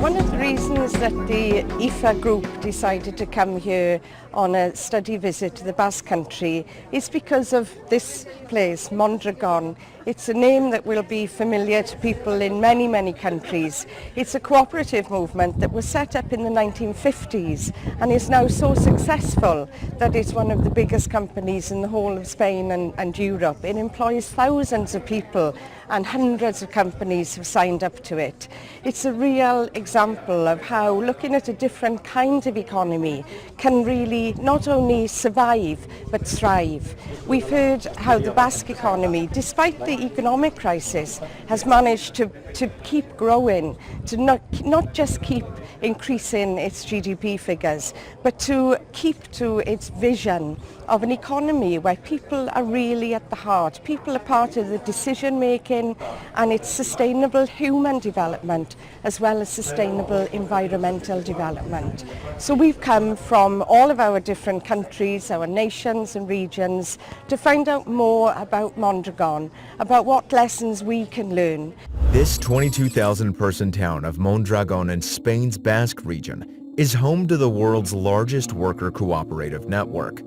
One of the reasons that the IFA group decided to come here on a study visit to the Basque Country is because of this place, Mondragon. It's a name that will be familiar to people in many, many countries. It's a cooperative movement that was set up in the 1950s and is now so successful that it's one of the biggest companies in the whole of Spain and Europe. It employs thousands of people and hundreds of companies have signed up to it. It's a real example of how looking at a different kind of economy can really not only survive but thrive. We've heard how the Basque economy, despite the economic crisis, has managed to keep growing, to not just keep increasing its GDP figures, but to keep to its vision of an economy where people are really at the heart. People are part of the decision making, and it's sustainable human development as well as sustainable environmental development. So we've come from all of our different countries, our nations and regions, to find out more about Mondragon, about what lessons we can learn. This 22,000-person town of Mondragon in Spain's Basque region is home to the world's largest worker cooperative network.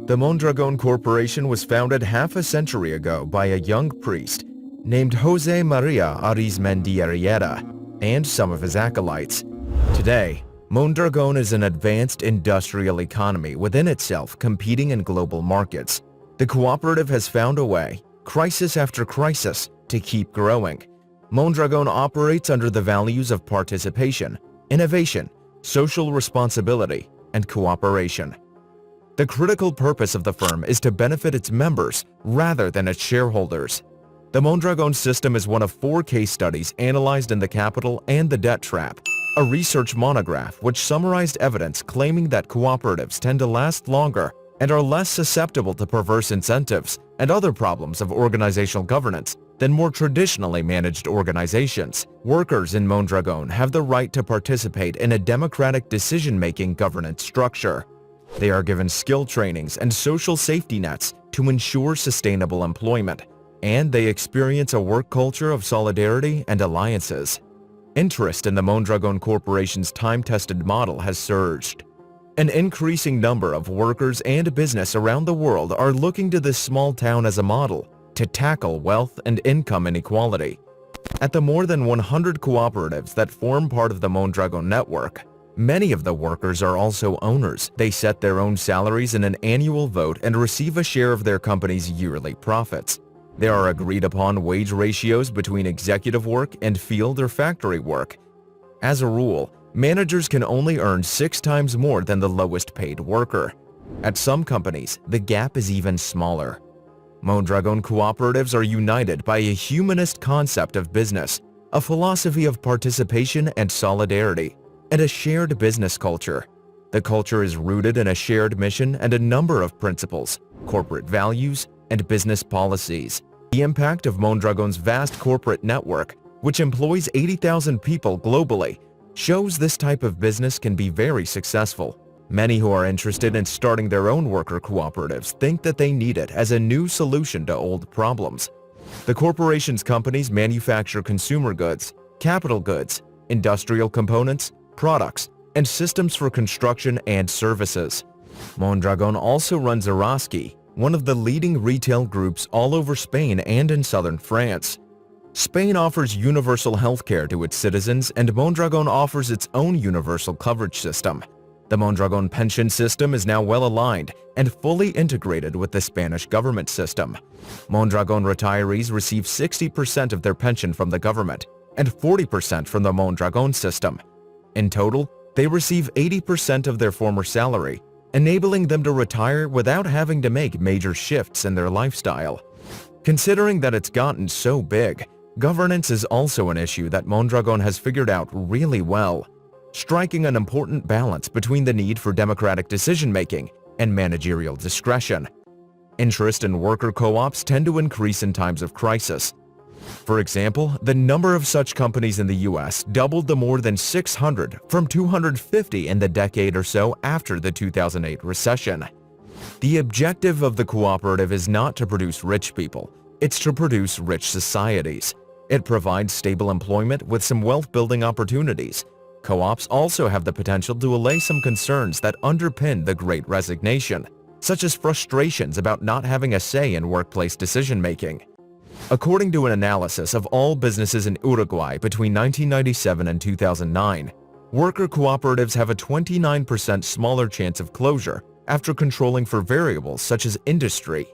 The Mondragon Corporation was founded half a century ago by a young priest named Jose Maria Arizmendi Arrieta and some of his acolytes. Today, Mondragon is an advanced industrial economy within itself, competing in global markets. The cooperative has found a way, crisis after crisis, to keep growing. Mondragon operates under the values of participation, innovation, social responsibility, and cooperation. The critical purpose of the firm is to benefit its members rather than its shareholders. The Mondragon system is one of 4 case studies analyzed in The Capital and The Debt Trap, a research monograph which summarized evidence claiming that cooperatives tend to last longer and are less susceptible to perverse incentives and other problems of organizational governance than more traditionally managed organizations. Workers in Mondragon have the right to participate in a democratic decision-making governance structure. They are given skill trainings and social safety nets to ensure sustainable employment, and they experience a work culture of solidarity and alliances. Interest in the Mondragon Corporation's time-tested model has surged. An increasing number of workers and business around the world are looking to this small town as a model to tackle wealth and income inequality. At the more than 100 cooperatives that form part of the Mondragon network, many of the workers are also owners. They set their own salaries in an annual vote and receive a share of their company's yearly profits. There are agreed-upon wage ratios between executive work and field or factory work. As a rule, managers can only earn 6 times more than the lowest-paid worker. At some companies, the gap is even smaller. Mondragon cooperatives are united by a humanist concept of business, a philosophy of participation and solidarity, and a shared business culture. The culture is rooted in a shared mission and a number of principles, corporate values, and business policies. The impact of Mondragon's vast corporate network, which employs 80,000 people globally, shows this type of business can be very successful. Many who are interested in starting their own worker cooperatives think that they need it as a new solution to old problems. The corporation's companies manufacture consumer goods, capital goods, industrial components, products, and systems for construction and services. Mondragon also runs Araski, one of the leading retail groups all over Spain and in southern France. Spain offers universal healthcare to its citizens, and Mondragon offers its own universal coverage system. The Mondragon pension system is now well aligned and fully integrated with the Spanish government system. Mondragon retirees receive 60% of their pension from the government and 40% from the Mondragon system. In total, they receive 80% of their former salary, enabling them to retire without having to make major shifts in their lifestyle. Considering that it's gotten so big, governance is also an issue that Mondragon has figured out really well, striking an important balance between the need for democratic decision-making and managerial discretion. Interest in worker co-ops tend to increase in times of crisis. For example, the number of such companies in the US doubled to more than 600 from 250 in the decade or so after the 2008 recession. The objective of the cooperative is not to produce rich people, it's to produce rich societies. It provides stable employment with some wealth-building opportunities. Co-ops also have the potential to allay some concerns that underpin the Great Resignation, such as frustrations about not having a say in workplace decision-making. According to an analysis of all businesses in Uruguay between 1997 and 2009, worker cooperatives have a 29% smaller chance of closure after controlling for variables such as industry.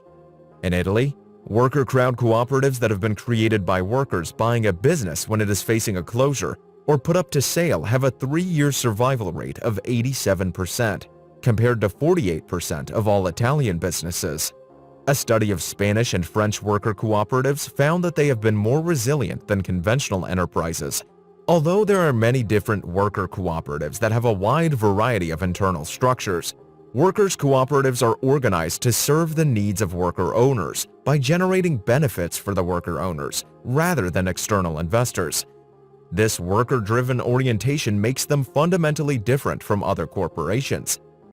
In Italy, worker crowd cooperatives that have been created by workers buying a business when it is facing a closure or put up to sale have a 3-year survival rate of 87%, compared to 48% of all Italian businesses. A study of Spanish and French worker cooperatives found that they have been more resilient than conventional enterprises. Although there are many different worker cooperatives that have a wide variety of internal structures, workers' cooperatives are organized to serve the needs of worker owners by generating benefits for the worker owners rather than external investors. This worker-driven orientation makes them fundamentally different from other corporations.